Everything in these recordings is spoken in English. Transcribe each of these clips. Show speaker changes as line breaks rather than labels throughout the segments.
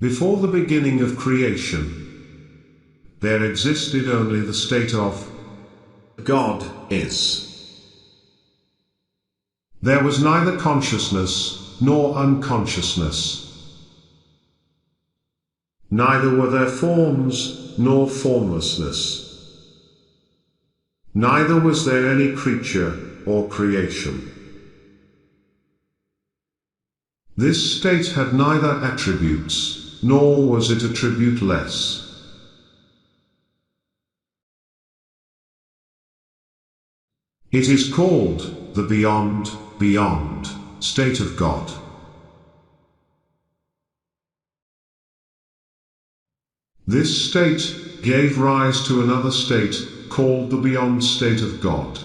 Before the beginning of creation, there existed only the state of God is. There was neither consciousness nor unconsciousness. Neither were there forms nor formlessness. Neither was there any creature or creation. This state had neither attributes, nor was it attributeless. It is called the beyond state of God. This state gave rise to another state called the beyond state of God.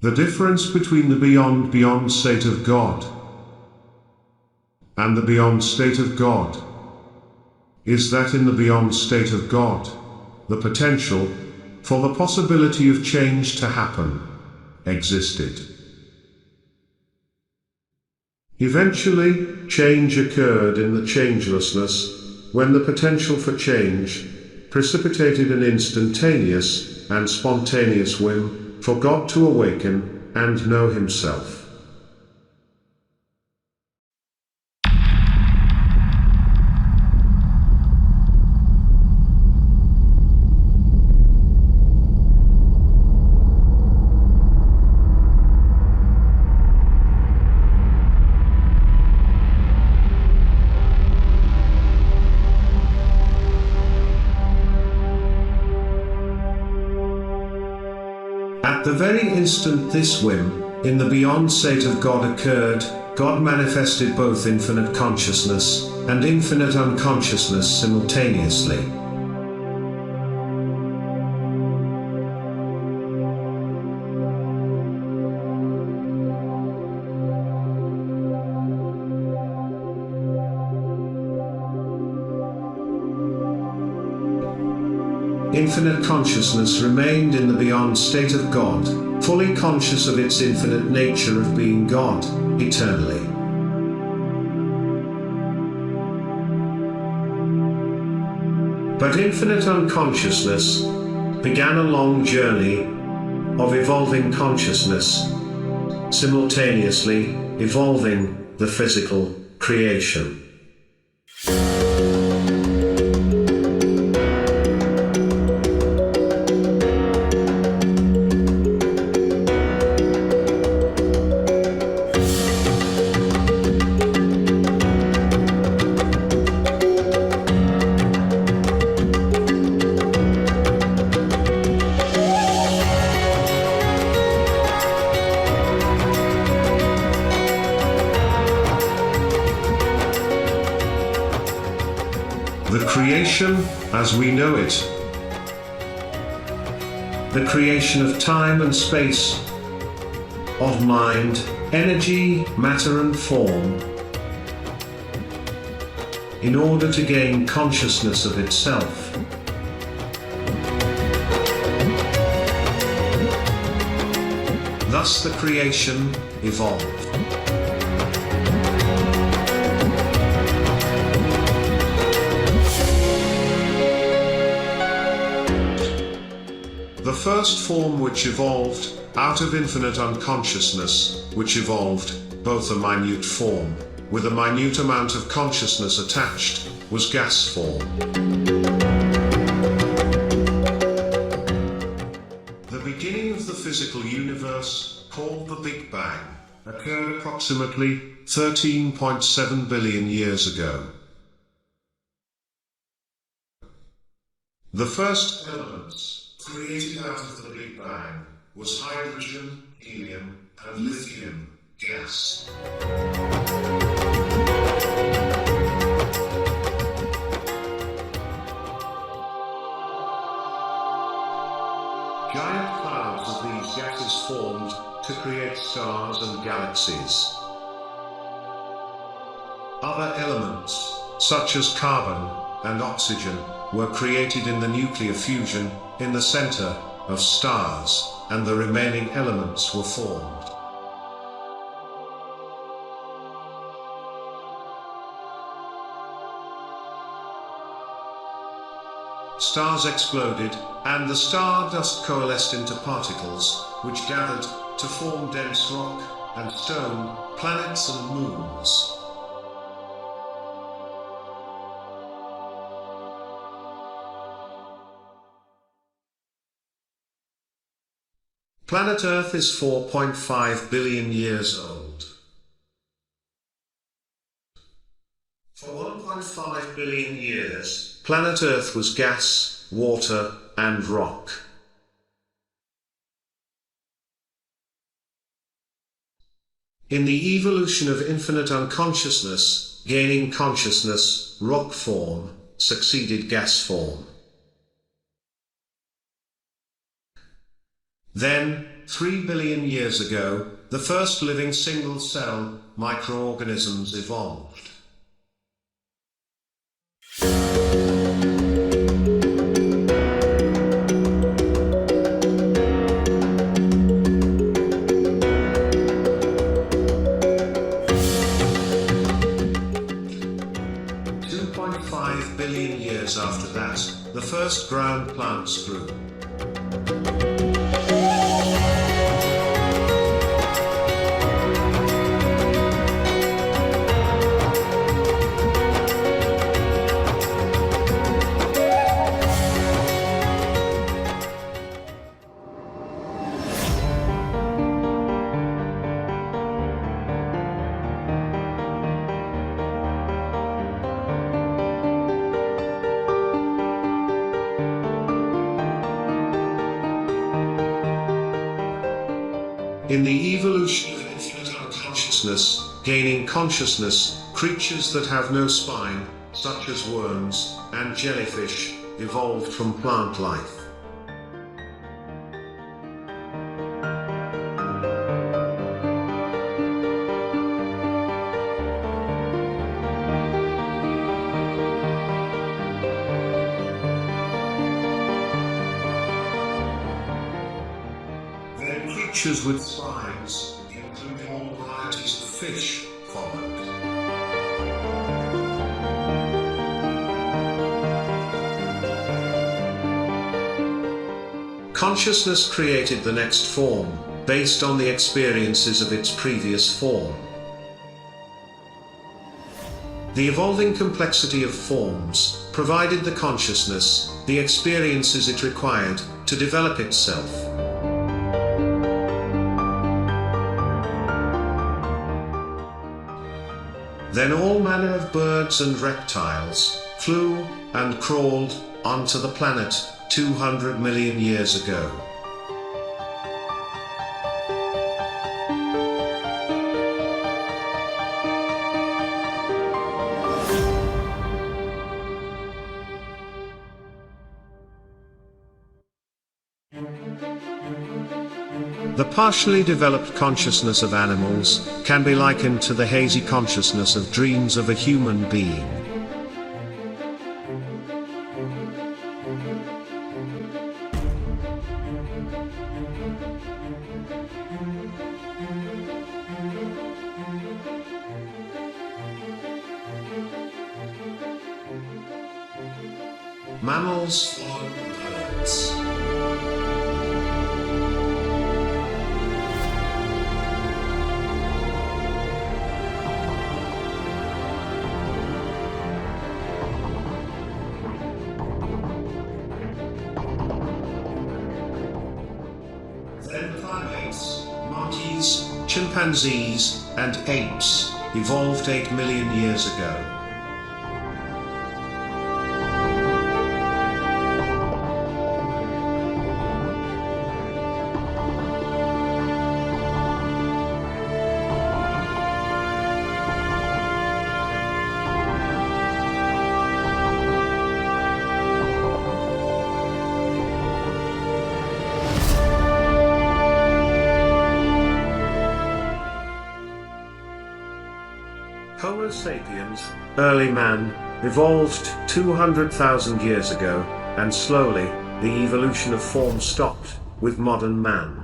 The difference between the beyond state of God and the beyond state of God is that in the beyond state of God, the potential for the possibility of change to happen existed. Eventually, change occurred in the changelessness when the potential for change precipitated an instantaneous and spontaneous whim for God to awaken and know himself. At the very instant this whim, in the beyond state of God occurred, God manifested both infinite consciousness and infinite unconsciousness simultaneously. Infinite consciousness remained in the beyond state of God, fully conscious of its infinite nature of being God, eternally. But infinite unconsciousness began a long journey of evolving consciousness, simultaneously evolving the physical creation. The creation as we know it. The creation of time and space, of mind, energy, matter and form, in order to gain consciousness of itself. Thus the creation evolved. The first form which evolved out of infinite unconsciousness, which evolved both a minute form with a minute amount of consciousness attached, was gas form. The beginning of the physical universe, called the Big Bang, occurred approximately 13.7 billion years ago. The first elements created out of the Big Bang was hydrogen, helium, and lithium gas. Giant clouds of these gases formed to create stars and galaxies. Other elements, such as carbon and oxygen, were created in the nuclear fusion in the center of stars, and the remaining elements were formed. Stars exploded, and the stardust coalesced into particles, which gathered to form dense rock and stone, planets and moons. Planet Earth is 4.5 billion years old. For 1.5 billion years, planet Earth was gas, water, and rock. In the evolution of infinite unconsciousness, gaining consciousness, rock form succeeded gas form. Then, 3 billion years ago, the first living single-cell microorganisms evolved. Billion years after that, the first ground plants grew. In the evolution of infinite unconsciousness, gaining consciousness, creatures that have no spine, such as worms and jellyfish, evolved from plant life. Creatures with spines, including all varieties of fish, followed. Consciousness created the next form, based on the experiences of its previous form. The evolving complexity of forms provided the consciousness, the experiences it required, to develop itself. Then all manner of birds and reptiles flew and crawled onto the planet 200 million years ago. The partially developed consciousness of animals can be likened to the hazy consciousness of dreams of a human being. Mammals followed birds. Then primates, monkeys, chimpanzees, and apes evolved 8 million years ago. Homo sapiens, early man, evolved 200,000 years ago, and slowly, the evolution of form stopped with modern man.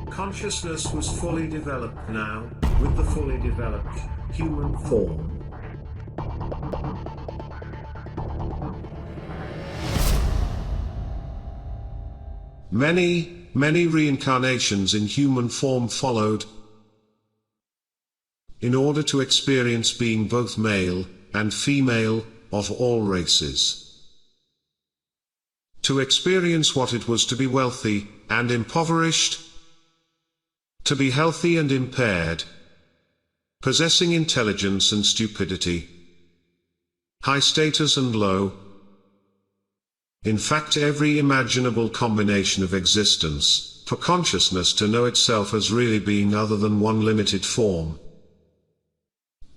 Consciousness was fully developed now, with the fully developed human form. Many reincarnations in human form followed, in order to experience being both male and female of all races. To experience what it was to be wealthy and impoverished, to be healthy and impaired, possessing intelligence and stupidity, high status and low. In fact, every imaginable combination of existence, for consciousness to know itself as really being other than one limited form,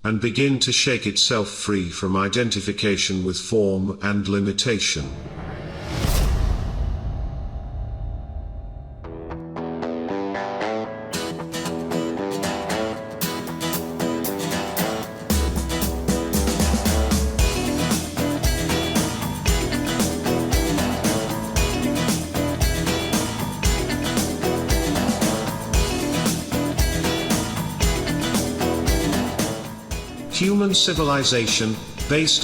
and begin to shake itself free from identification with form and limitation. Human civilization, based on